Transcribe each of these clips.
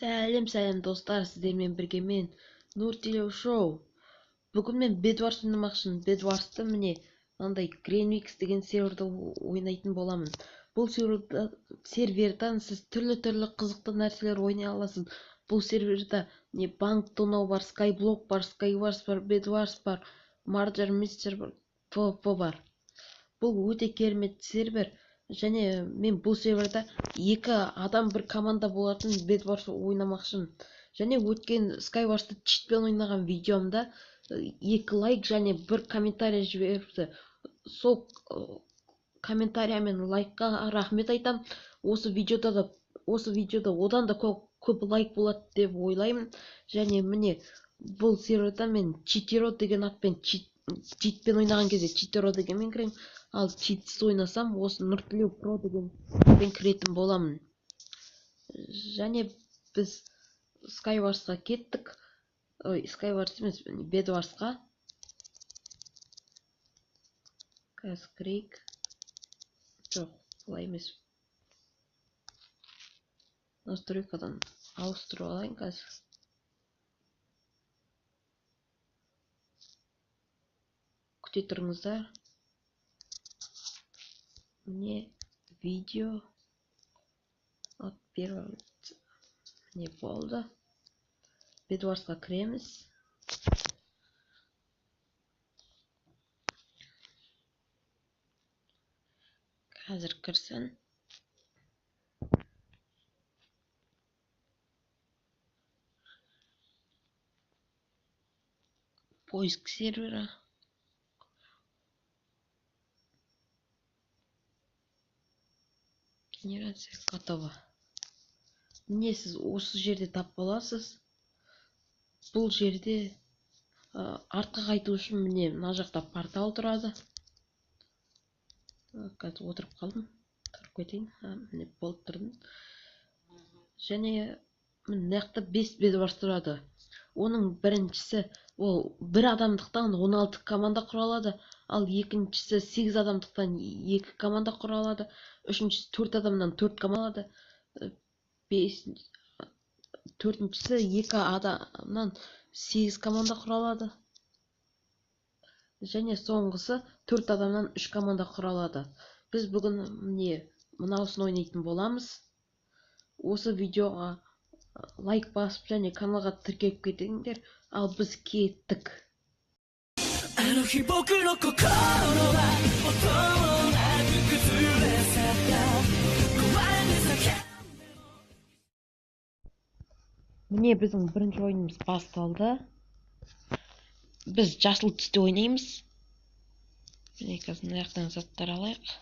Сәлем достар, сіздермен бірге мен Нуртилеу Шоу. Бүгін мен Bedwars ойнамақшымын. Bedwars'ты міне мынандай Greenwix деген серверда ойнайтын боламын. Бұл сервердан сіз түрлі қызықты нәрселер ойнай аласыз. Бұл серверда не банк тонау бар, Skyblock бар, Skywars бар, Bedwars бар, Murder Mystery бар, PvP бар. Бұл өте керемет сервер. Және мен бұл серверда екі адам бір команда болатын Bedwars ойнамақшымын. Және өткен Skywars'ты читпен ойнаған видеомда 2 лайк және 1 комментарий жіберіпті. Сол комментария мен лайкқа рахмет айтам. Осы видеода одан да көп лайк болады деп ойлаймын. Және міне бұл серверда мен Читеро деген атпен читпен ойнаған кезде Читеро дегенмен кіремін. Ал читсіз ойнасам, осы Нуртилеу Про деген кіретін боламын. Және біз Skywars'қа кеттік. Skywars емес, Bedwars'қа. Қазір кірейік. Жоқ, бұлай емес. Настройкадан ауыстырып алайын қазір. Күте тұрыңыздар. Мне видео от первого не болды. Bedwars'қа кіреміз. Қазір кірсін. Поиск сервера. Генерация готова. Міне сіз осы жерде тап боласыз. Бұл жерде артқа қайту үшін міне мына жақта портал тұрады. Қазір отырып қалдым. Тұрып кетейін. Міне болып тұрдым. Және мына жақта 5 Bedwars тұрады. Оның біріншісі ол 1 адамдықтан 16 команда құра алады. Ал екіншісі 8 адамдықтан 2 команда құра алады. Үшіншісі 4 адамнан 4 команда алады. Төртіншісі 2 адамнан 8 команда құра алады. Және соңғысы 4 адамнан 3 команда құра алады. Біз бүгін міне мынаусын ойнайтын боламыз. Осы видеоға лайк басып және каналға тіркеліп кетіңдер. Ал біз кеттік. Міне біздің бірінші ойынымыз басталды. Біз жасыл түсте ойнаймыз. Міне қазір мына жақтан заттар алайық.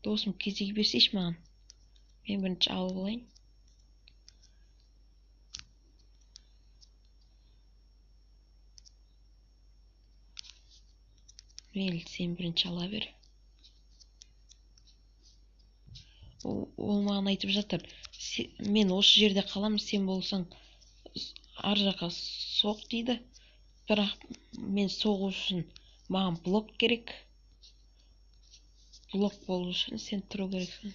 Досым кезегі берсейші маған. Мен бірінші алып алайын. Мейлі, сен бірінші ала бер. Ол маған айтып жатыр. Мен осы жерде қалам, сен болсаң ар жаққа соқ дейді. Бірақ мен соғу үшін маған блок керек. Блок болу үшін сен тұру керексің.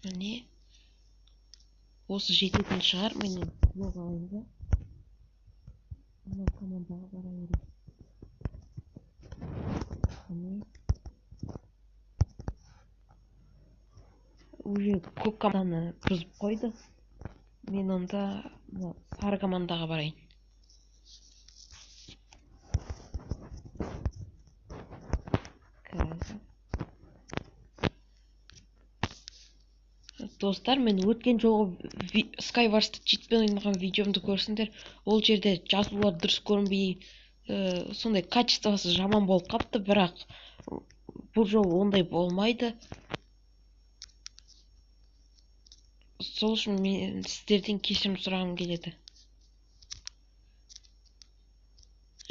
Міне осы жететін шығар. Мен блок алайын. Ана командаға бара берейін. Уже көп команданы бұзып қойды. Мен онда сары командаға барайын. Достар, мен өткен жолғы Skywars'ты читпен ойнаған видеомды көрсіңдер. Ол жерде жазулар дұрыс көрінбей, сондай качествосы жаман болып қапты, бірақ бұл жол ондай болмайды. Сол үшін мен сіздерден кешірім сұрағым келеді.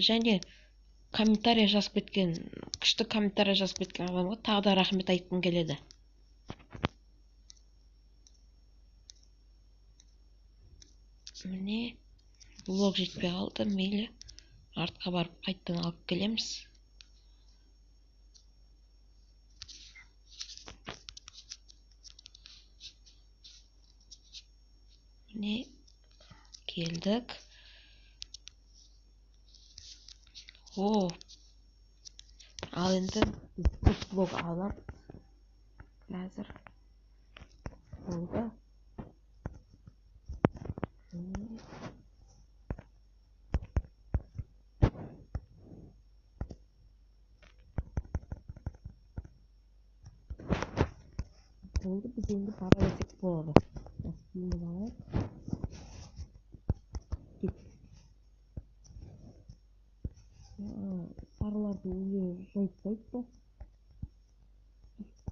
Және комментария жазып кеткен, күшті комментария жазып кеткен адамға тағы да рахмет айтқым келеді. Міне блок жетпей қалды, мейлі артқа барып қайттан алып келеміз. Міне келдік. Ал енді біз блог алып қазір болды. Болды, біз енді бара берсек болады. Киімін алайық. Сарыларды өзі жойып қойыпты.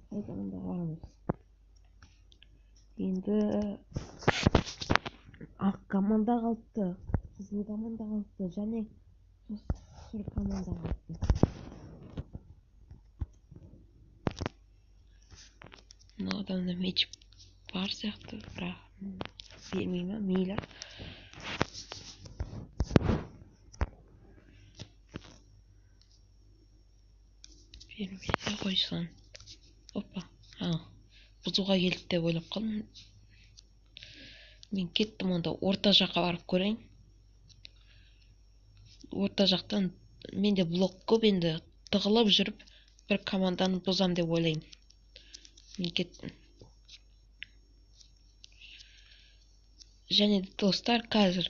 Қайтадан барамыз. Енді ақ команда қалыпты, қызыл команда қалыпты, және сұр команда қалыпты. Мына адамда меч бар сияқты, бірақ бермей ма, мейлі. Бермейді қойсан. Опа, бұзуға келді деп ойлап қалдым. Мен кеттім, онда орта жаққа барып көрейін. Орта жақтан менде блок көп, енді тығылып жүріп бір команданы бұзам деп ойлайын. Мен кеттім. Және достар, қазір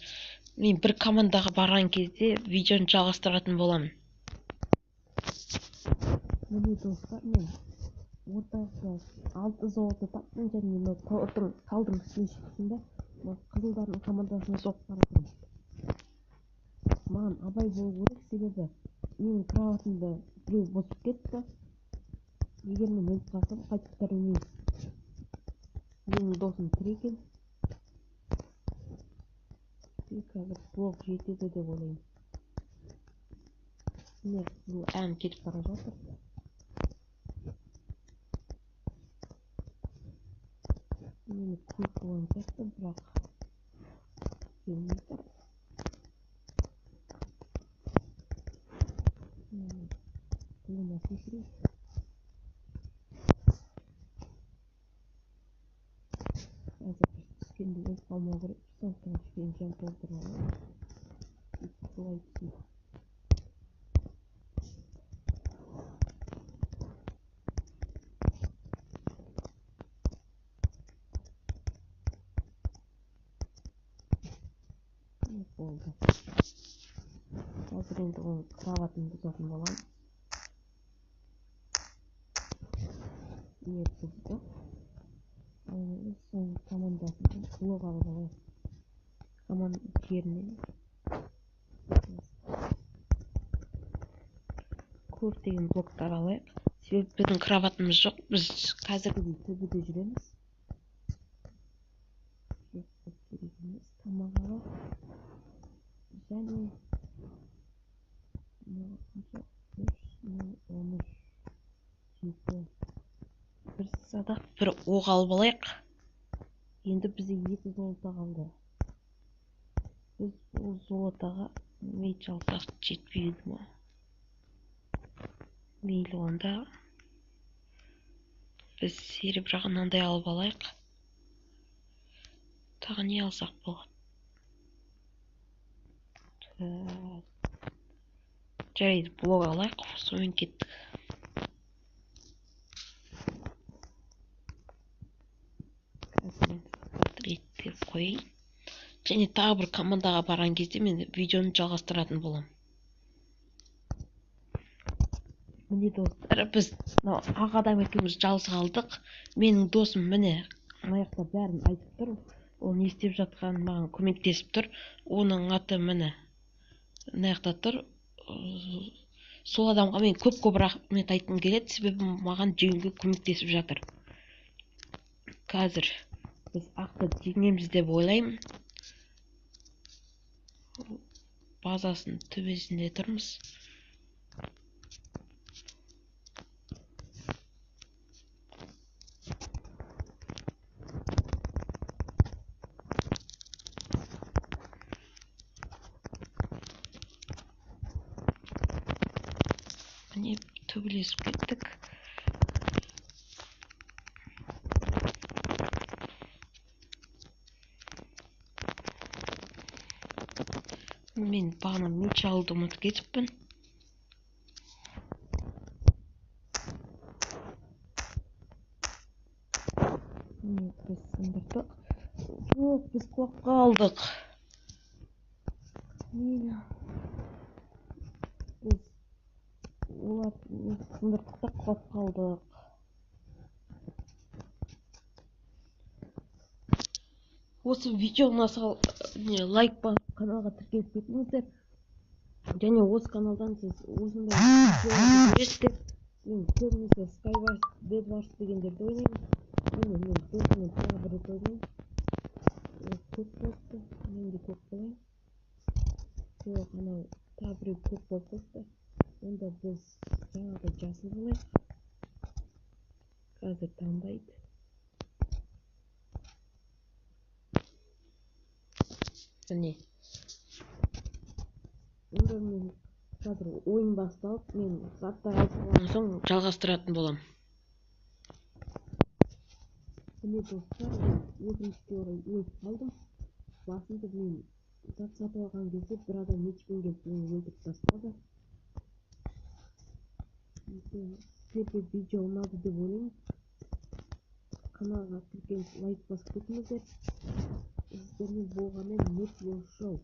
мен бір командаға барған кезде видеоны жалғастыратын боламын. Міне достар, мен ортасы 6 золоты таптым, және мен талдың үстіне шықтым, қызылдардың командасына соғып баратырмын. Маған абай болу керек, себебі менің кроватымды біреу бұзып кетті. Егер мен өліп қалсам, қайтып тірілмеймін. Менің досым тірі екен. Қазір блок жетеді деп ойлаймын. Міне бұл ән кетіп бара жатыр. Мені көп болған сияқты, бірақ келмей тұр. Бұлына секірейік. Қазір біз түскенде өліп қалмау керек, сондықтан кішкене жан толтыра аламыз. Солай түсейік. Болды. Қазір енді оның кроватын бұзатын боламын. Бұзды. Соның командасын блок алып алайық. Команда жерінен көптеген блоктар алайық. Себебі біздің кроватымыз жоқ. Біз қазіргідей төбеде жүреміз. Тамақ алайық. Және 13 7 бір садақ бір оқ алып алайық. Енді бізде 2 золота қалды. Біз ол золотаға меч алсақ жетпейді ма? Мейлі, онда біз серебряға мынандай алып алайық. Тағы не алсақ болады? Жарайды, блок алайық, сонымен кеттік. Реттеп қойайын. Және тағы бір командаға барған кезде мен видеоны жалғастыратын болам. Міне достар, біз ақ адам екеуміз жалғыз қалдық. Менің досым міне аяқта бәрін айтып тұр. Ол не істеп жатқанын маған көмектесіп тұр. Оның аты міне аяқта тұр. Сол адамға мен көп рахмет айтқым келеді, себебі маған жеңуге көмектесіп жатыр. Қазір біз ақты жеңеміз деп ойлаймын. Базасының төбесінде тұрмыз. Міне төбелесіп кеттік. Мен бағана меч алуды ұмытып кетіппін. Сындырдық. Жоқ, біз құлап қалдық. Біз оларды сындырдық та құлап қалдық. Осы видео ұнаса лайк басып каналға тіркеліп кетіңіздер. Және осы каналдан сіз осындай видеоларды көресіз деп мен көбінесе Skywars, Bedwars дегендерді ойнаймын. Мен досыммен тағы бір рет ойнаймын. Көп болыпты, мен де көп болайын. Жоқ, анау тағы біреу көп болып қойыпты. Онда біз жаңағыдай жасыл болайық. Қазір таңдайды. Міне. Онда мен қазір ойын басталып, мен заттар алып болған соң жалғастыратын болам. Міне достар, өкінішке орай өліп қалдым. Басында мен зат сатып алған кезде бір адам мечпен келіп мені өлтіріп тастады. Сіздерге видео ұнады деп ойлаймын. Каналға тіркеліп лайк басып кетіңіздер. Сіздермен болғанмен Нуртилеу Шоу.